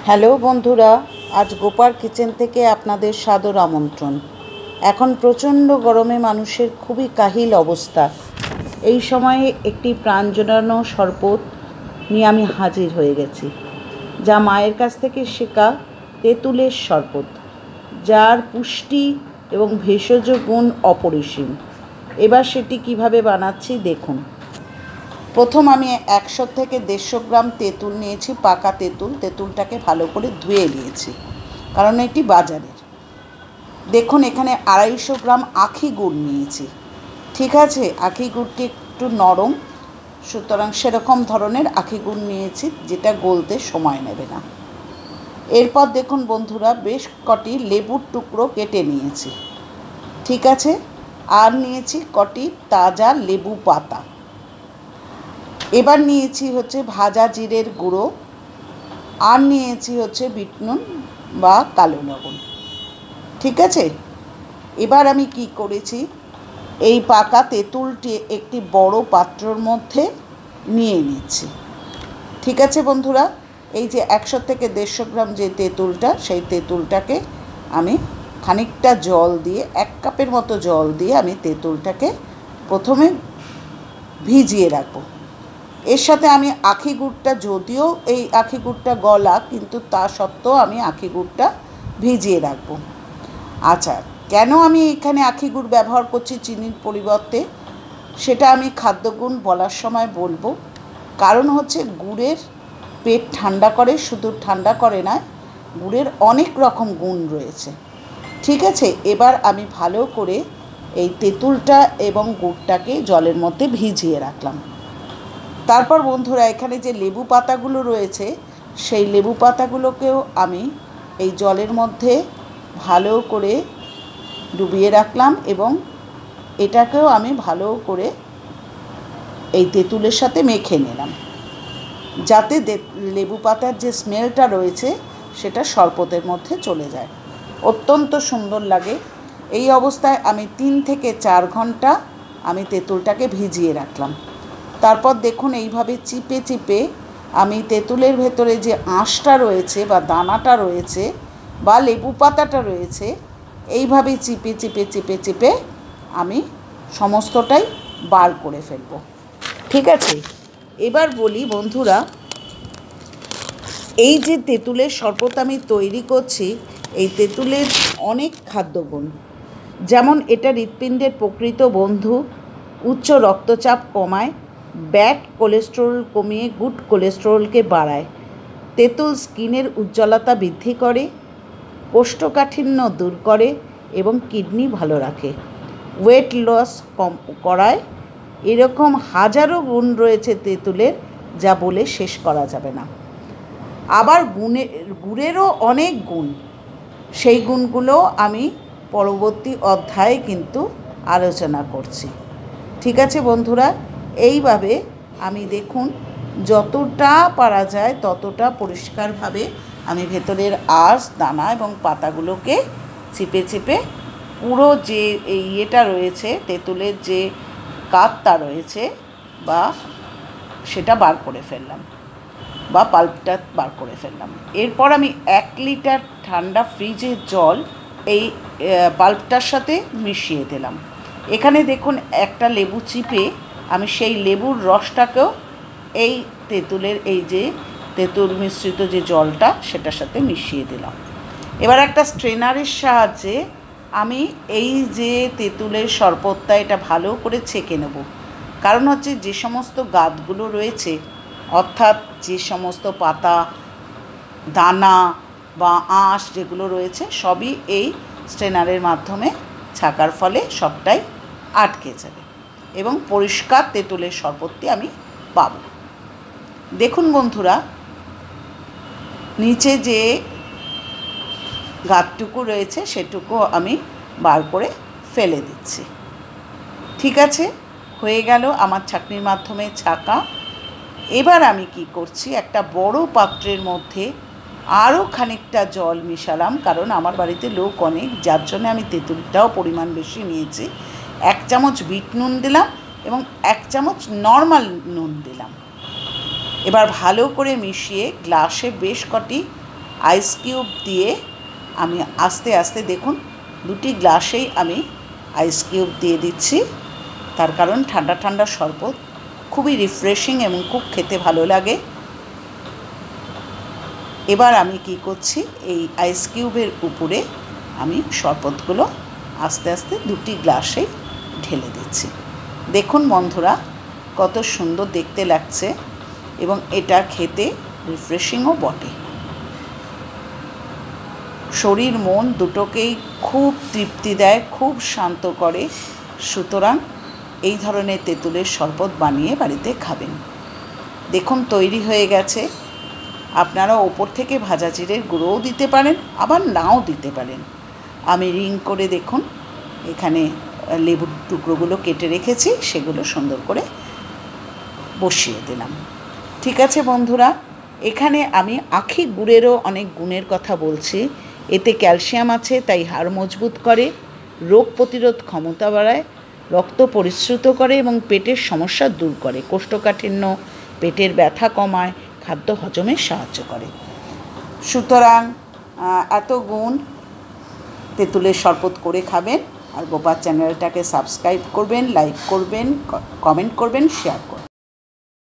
Hello বন্ধুরা, আজ গোপার kitchen থেকে আপনাদের সাদর আমন্ত্রণ। এখন প্রচণ্ড গরমে মানুষের খুবই কাহিল অবস্থা। এই সময়ে একটি প্রাণ জোড়ানো শরবত নিয়ে আমি হাজির হয়ে গেছি, যা মায়ের কাছ থেকে শেখা তেঁতুলের শরবত, যার পুষ্টি এবং ভেষজ গুণ অপরিসীম। এবার সেটি কিভাবে বানাচ্ছি দেখুন। প্রথম আমি 100 থেকে 150 গ্রাম তেঁতুল নিয়েছি, পাকা তেঁতুল। তেঁতুলটাকে ভালো করে ধুয়ে নিয়েছি, কারণ এটি বাজারের। দেখুন, এখানে 250 গ্রাম আখি গুড় নিয়েছি। ঠিক আছে, আখি গুড়টি একটু নরম, সুতরাং সেরকম ধরনের আখি গুড় নিয়েছি, যেটা গলতে সময় নেবে না। এরপর দেখুন বন্ধুরা, বেশ কটি লেবুর টুকরো কেটে নিয়েছি। ঠিক আছে, আর নিয়েছি কটি তাজা লেবু পাতা। এবার নিয়েছি হচ্ছে ভাজা জিরের গুঁড়ো, আর নিয়েছি হচ্ছে বিট নুন বা কালো লবণ। ঠিক আছে, এবার আমি কি করেছি, এই পাকা তেঁতুলটি একটি বড় পাত্রর মধ্যে নিয়ে নিচ্ছি। ঠিক আছে বন্ধুরা, এই যে 100 থেকে 150 গ্রাম যে তেঁতুলটা, সেই তেঁতুলটাকে আমি খানিকটা জল দিয়ে, 1 কাপের মতো জল দিয়ে আমি তেঁতুলটাকে প্রথমে ভিজিয়ে রাখবো। এর সাথে আমি আখি গুড়টা, যদিও এই আখি গুড়টা গলা, কিন্তু তা সত্ত্বেও আমি আখি গুড়টা ভিজিয়ে রাখবো। আচ্ছা, কেন আমি এখানে আখি গুড় ব্যবহার করছি চিনির পরিবর্তে, সেটা আমি খাদ্যগুণ বলার সময় বলবো। কারণ হচ্ছে, গুড়ের পেট ঠান্ডা করে, শুধু ঠান্ডা করে না, গুড়ের অনেক রকম গুণ রয়েছে। ঠিক আছে, এবার আমি ভালো করে এই তেঁতুলটা এবং গুড়টাকে জলের মধ্যে ভিজিয়ে রাখলাম। তারপর বন্ধুরা, এখানে যে লেবু পাতাগুলো রয়েছে, সেই লেবু পাতাগুলোকেও আমি এই জলের মধ্যে ভালো করে ডুবিয়ে রাখলাম, এবং এটাকেও আমি ভালো করে এই তেঁতুলের সাথে মেখে নিলাম, যাতে লেবু পাতার যে স্মেলটা রয়েছে সেটা শরবতের মধ্যে চলে যায়। অত্যন্ত সুন্দর লাগে। এই অবস্থায় আমি 3 থেকে 4 ঘন্টা আমি তেঁতুলটাকে ভিজিয়ে রাখলাম। তারপর দেখুন, এইভাবে চিপে চিপে আমি তেঁতুলের ভেতরে যে আঁশটা রয়েছে বা দানাটা রয়েছে বা লেবু পাতাটা রয়েছে, এইভাবে চিপে চিপে চিপে চিপে আমি সমস্তটাই বার করে ফেলব। ঠিক আছে, এবার বলি বন্ধুরা, এই যে তেঁতুলের শরবত আমি তৈরি করছি, এই তেঁতুলের অনেক খাদ্যগুণ। যেমন এটা হৃৎপিণ্ডের প্রকৃত বন্ধু, উচ্চ রক্তচাপ কমায়, ব্যাড কোলেস্টেরল কমিয়ে গুড কোলেস্টেরলকে বাড়ায়, তেঁতুল স্কিনের উজ্জ্বলতা বৃদ্ধি করে, কোষ্ঠকাঠিন্য দূর করে এবং কিডনি ভালো রাখে, ওয়েট লস কম করায়। এরকম হাজারো গুণ রয়েছে তেঁতুলের, যা বলে শেষ করা যাবে না। আবার গুড়েরও অনেক গুণ, সেই গুণগুলো আমি পরবর্তী অধ্যায়ে কিন্তু আলোচনা করছি। ঠিক আছে বন্ধুরা, এইভাবে আমি দেখুন যতটা পারা যায় ততটা পরিষ্কারভাবে আমি ভেতরের আঁশ, দানা এবং পাতাগুলোকে চিপে চিপে পুরো যে ইয়েটা রয়েছে, তেঁতুলের যে কাতটা রয়েছে বা সেটা বার করে ফেললাম, বা পাল্পটা বার করে ফেললাম। এরপর আমি 1 লিটার ঠান্ডা ফ্রিজের জল এই পাল্পটার সাথে মিশিয়ে দিলাম। এখানে দেখুন, একটা লেবু চিপে আমি সেই লেবুর রসটাকেও এই তেঁতুলের, এই যে তেঁতুল মিশ্রিত যে জলটা, সেটার সাথে মিশিয়ে দিলাম। এবার একটা স্ট্রেনারের সাহায্যে আমি এই যে তেঁতুলের শরবতটা, এটা ভালো করে ছেঁকে নেব। কারণ হচ্ছে, যে সমস্ত গাঁতগুলো রয়েছে, অর্থাৎ যে সমস্ত পাতা, দানা বা আঁশ যেগুলো রয়েছে, সবই এই স্ট্রেনারের মাধ্যমে ছাকার ফলে সবটাই আটকে যাবে এবং পরিষ্কার তেঁতুলের শরবতটি আমি পাব। দেখুন বন্ধুরা, নিচে যে গাঁতটুকু রয়েছে সেটুকু আমি বার করে ফেলে দিচ্ছি। ঠিক আছে, হয়ে গেল আমার ছাঁকনির মাধ্যমে ছাকা। এবার আমি কি করছি, একটা বড় পাত্রের মধ্যে আরও খানিকটা জল মিশালাম, কারণ আমার বাড়িতে লোক অনেক, যার জন্য আমি তেঁতুলটাও পরিমাণ বেশি নিয়েছি। 1 চামচ বিট নুন দিলাম এবং 1 চামচ নর্মাল নুন দিলাম। এবার ভালো করে মিশিয়ে গ্লাসে বেশ কটি আইস কিউব দিয়ে আমি আস্তে আস্তে দেখুন 2টি গ্লাসেই আমি আইস কিউব দিয়ে দিচ্ছি। তার কারণ ঠান্ডা ঠান্ডা শরবত খুবই রিফ্রেশিং এবং খুব খেতে ভালো লাগে। এবার আমি কি করছি, এই আইস কিউবের উপরে আমি শরবতগুলো আস্তে আস্তে 2টি গ্লাসেই ঢেলে দিচ্ছি। দেখুন বন্ধুরা কত সুন্দর দেখতে লাগছে এবং এটা খেতে রিফ্রেশিংও বটে। শরীর মন দুটোকেই খুব তৃপ্তি দেয়, খুব শান্ত করে। সুতরাং এই ধরনের তেঁতুলের শরবত বানিয়ে বাড়িতে খাবেন। দেখুন তৈরি হয়ে গেছে। আপনারা ওপর থেকে ভাজা জিরের গুঁড়োও দিতে পারেন, আবার নাও দিতে পারেন। আমি রিং করে দেখুন এখানে লেবুর টুকরোগুলো কেটে রেখেছি, সেগুলো সুন্দর করে বসিয়ে দিলাম। ঠিক আছে বন্ধুরা, এখানে আমি আখি গুড়েরও অনেক গুণের কথা বলছি। এতে ক্যালসিয়াম আছে, তাই হাড় মজবুত করে, রোগ প্রতিরোধ ক্ষমতা বাড়ায়, রক্ত পরিশ্রুত করে এবং পেটের সমস্যা দূর করে, কোষ্ঠকাঠিন্য, পেটের ব্যথা কমায়, খাদ্য হজমে সাহায্য করে। সুতরাং এত গুণ, তেঁতুলের শরবত করে খাবেন। আর গোপাল চ্যানেলটাকে সাবস্ক্রাইব করবেন, লাইক করবেন, কমেন্ট করবেন, শেয়ার করবেন।